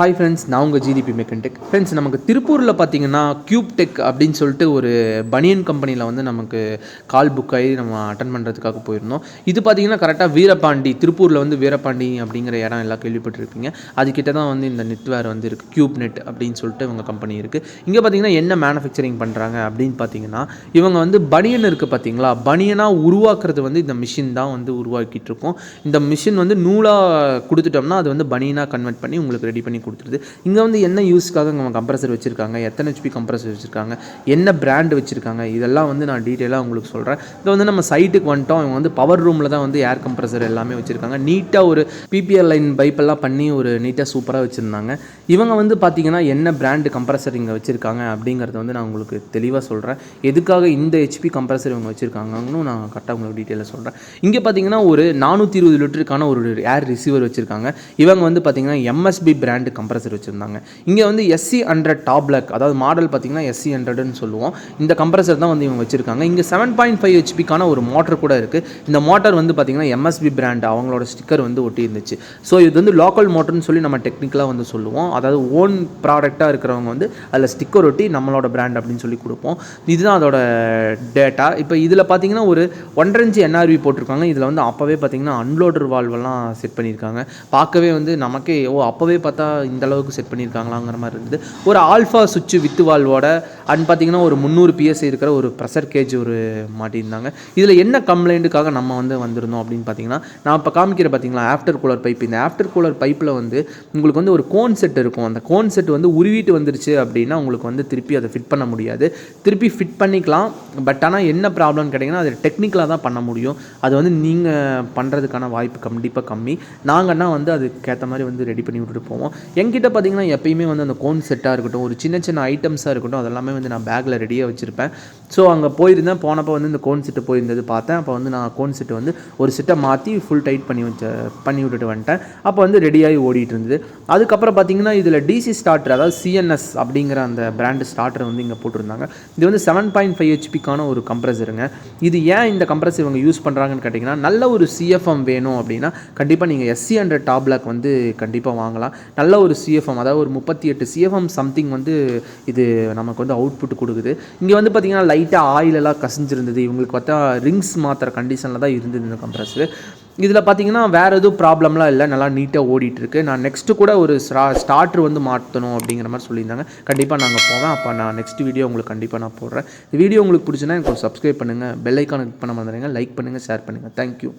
Hi friends, நான் உங்கள் GDP மெக்கன்டெக். Friends, நமக்கு திருப்பூரில் பார்த்தீங்கன்னா கியூப் டெக் அப்படின்னு சொல்லிட்டு ஒரு பனியன் கம்பெனியில் வந்து நமக்கு கால் புக் ஆகி நம்ம அட்டன் பண்ணுறதுக்காக போயிருந்தோம். இது பார்த்தீங்கன்னா கரெக்டாக வீரபாண்டி, திருப்பூரில் வந்து வீரபாண்டி அப்படிங்கிற இடம் எல்லாம் கேள்விப்பட்டிருப்பீங்க. அதுக்கிட்ட தான் வந்து இந்த நெட்வேர் வந்து இருக்குது, கியூப் நெட் அப்படின்னு சொல்லிட்டு இவங்க கம்பெனி இருக்குது. இங்கே பார்த்தீங்கன்னா என்ன மேனுஃபேக்சரிங் பண்ணுறாங்க அப்படின்னு பார்த்தீங்கன்னா, இவங்க வந்து பனியன் இருக்குது பார்த்தீங்களா, பனியனாக உருவாக்குறது வந்து இந்த மிஷின் தான் வந்து உருவாக்கிட்டு இருக்கோம். இந்த மிஷின் வந்து நூலாக கொடுத்துட்டோம்னா அது வந்து பனியனாக கன்வெர்ட் பண்ணி உங்களுக்கு ரெடி பண்ணி கொடுத்துருது. இங்கே வந்து என்ன யூஸ்க்காக நம்ம கம்ப்ரஸர் வச்சுருக்காங்க, எத்தனை ஹெச்பி கம்ப்ரஸர் வச்சுருக்காங்க, என்ன பிராண்ட் வச்சுருக்காங்க, இதெல்லாம் வந்து நான் டீட்டெயிலாக உங்களுக்கு சொல்கிறேன். இங்கே வந்து நம்ம சைட்டுக்கு வந்துட்டோம். இவங்க வந்து பவர் ரூமில் தான் வந்து ஏர் கம்ப்ரஸர் எல்லாமே வச்சுருக்காங்க. நீட்டாக ஒரு பிபிஆர் லைன் பைப்பெல்லாம் பண்ணி ஒரு நீட்டாக சூப்பராக வச்சுருந்தாங்க. இவங்க வந்து பார்த்திங்கன்னா என்ன பிராண்டு கம்ப்ரஸர் இங்கே வச்சுருக்காங்க அப்படிங்கிறத வந்து நான் உங்களுக்கு தெளிவாக சொல்கிறேன். எதுக்காக இந்த ஹெச்பி கம்ப்ரஸர் இவங்க வச்சுருக்காங்கன்னு நான் கரெக்டாக உங்களுக்கு டீட்டெயிலாக சொல்கிறேன். இங்கே பார்த்திங்கன்னா ஒரு 420 லிட்டருக்கான ஒரு ஏர் ரிசீவர் வச்சுருக்காங்க. இவங்க வந்து பார்த்திங்கன்னா எம்எஸ்பி பிராண்டு கம்ப்ரஸர் வச்சுருந்தாங்க. இங்கே வந்து SC100 டாப் பிளாக், அதாவது மாடல் பார்த்திங்கன்னா SC100ன்னு சொல்லுவோம். இந்த கம்ப்ரஸர் தான் வந்து இவங்க வச்சுருக்காங்க. இங்கே 7.5 ஹெச்பிக்கான ஒரு மோட்டர் கூட இருக்குது. இந்த மோட்டர் வந்து பார்த்திங்கன்னா எம்எஸ்பி பிராண்ட் அவங்களோட ஸ்டிக்கர் வந்து ஒட்டி இருந்துச்சு. ஸோ இது வந்து லோக்கல் மோட்டர்னு சொல்லி நம்ம டெக்னிக்கலாக வந்து சொல்லுவோம். அதாவது ஓன் ப்ராடக்டாக இருக்கிறவங்க வந்து அதில் ஸ்டிக்கர் ஒட்டி நம்மளோட பிராண்ட் அப்படின்னு சொல்லி கொடுப்போம். இதுதான் அதோட டேட்டா. இப்போ இதில் பார்த்திங்கன்னா ஒரு 1.5 இன்ச் NRV போட்டிருக்காங்க. இதில் வந்து அப்போவே பார்த்திங்கன்னா அன்லோடர் வால்வெல்லாம் செட் பண்ணியிருக்காங்க. பார்க்கவே வந்து நமக்கே அப்போவே பார்த்தா இந்த அளவுக்கு செட் பண்ணியிருக்காங்களாங்கிற மாதிரி இருக்குது. ஒரு ஆல்ஃபா சுவிட்ச் வித்து வால்வோட அண்ட் பார்த்திங்கன்னா ஒரு 300 PSI இருக்கிற ஒரு ப்ரெஷர் கேஜ் ஒரு மாட்டியிருந்தாங்க. இதில் என்ன கம்ப்ளைண்ட்டுக்காக நம்ம வந்து வந்திருந்தோம் அப்படின்னு பார்த்தீங்கன்னா, நான் இப்போ காமிக்கிற பார்த்தீங்களா ஆஃப்டர் கூலர் பைப். இந்த ஆஃப்டர் கூலர் பைப்பில் வந்து உங்களுக்கு வந்து ஒரு கோன் செட் இருக்கும். அந்த கோன் செட் வந்து உருவிட்டு வந்துருச்சு அப்படின்னா உங்களுக்கு வந்து திருப்பி அதை ஃபிட் பண்ண முடியாது. திருப்பி ஃபிட் பண்ணிக்கலாம். பட் ஆனால் என்ன ப்ராப்ளம்னு கேட்டிங்கன்னா, அது டெக்னிக்கலாக தான் பண்ண முடியும். அது வந்து நீங்கள் பண்ணுறதுக்கான வாய்ப்பு கண்டிப்பாக கம்மி. நாங்கன்னா வந்து அதுக்கேற்ற மாதிரி வந்து ரெடி பண்ணி விட்டுட்டு போவோம். என்கிட்ட பார்த்திங்கன்னா எப்பயுமே வந்து அந்த கோன் செட்டாக இருக்கட்டும், ஒரு சின்ன சின்ன ஐட்டம்ஸாக இருக்கட்டும், அதெல்லாமே வந்து நான் பேக்கில் ரெடியாக வச்சுருப்பேன். ஸோ அங்கே போயிருந்தேன். போனப்போ வந்து இந்த கோன் செட்டு போயிருந்தது பார்த்தேன். அப்போ வந்து நான் கோன் செட்டு வந்து ஒரு செட்டை மாற்றி ஃபுல் டைட் பண்ணி விட்டுட்டு வந்துட்டேன். அப்போ வந்து ரெடியாகி ஓடிட்டு இருந்தது. அதுக்கப்புறம் பார்த்திங்கன்னா இதில் டிசி ஸ்டார்டர், அதாவது CNS அப்படிங்கிற அந்த பிராண்டு ஸ்டார்டர் வந்து இங்கே போட்டிருந்தாங்க. இது வந்து 7.5 ஹெச்பிக்கான ஒரு கம்ப்ரஸருங்க. இது ஏன் இந்த கம்ப்ரஸர் இவங்க யூஸ் பண்ணுறாங்கன்னு கேட்டிங்கன்னா, நல்ல ஒரு CFM வேணும் அப்படின்னா கண்டிப்பாக நீங்கள் SC100 டாப் பிளாக் வந்து கண்டிப்பாக வாங்கலாம். நல்ல ஒரு CFM, அதாவது ஒரு 38 CFM சம்திங் வந்து இது நமக்கு வந்து அவுட்புட் கொடுக்குது. இங்கே வந்து பார்த்திங்கன்னா லைட்டாக ஆயிலெல்லாம் கசிஞ்சிருந்தது. இவங்களுக்கு பார்த்தா ரிங்ஸ் மாத்திர கண்டிஷனில் தான் இருந்தது இந்த கம்ப்ரஸர். இதில் பார்த்திங்கன்னா வேறு எதுவும் ப்ராப்ளம்லாம் இல்லை, நல்லா நீட்டாக ஓடிட்டுருக்கு. நான் நெக்ஸ்ட்டு கூட ஒரு ஸ்டார்ட்ரு வந்து மாற்றணும் அப்படிங்கிற மாதிரி சொல்லியிருந்தாங்க. கண்டிப்பாக நாங்கள் போவேன். அப்போ நான் நெக்ஸ்ட் வீடியோ உங்களுக்கு கண்டிப்பாக நான் போடுறேன். இந்த வீடியோ உங்களுக்கு பிடிச்சுன்னா எனக்கு சப்ஸ்கிரைப் பண்ணுங்கள், பெல் ஐக்கான் கிளிக் பண்ண மறந்துடுங்க, லைக் பண்ணுங்கள், ஷேர் பண்ணுங்கள். தேங்க்யூ.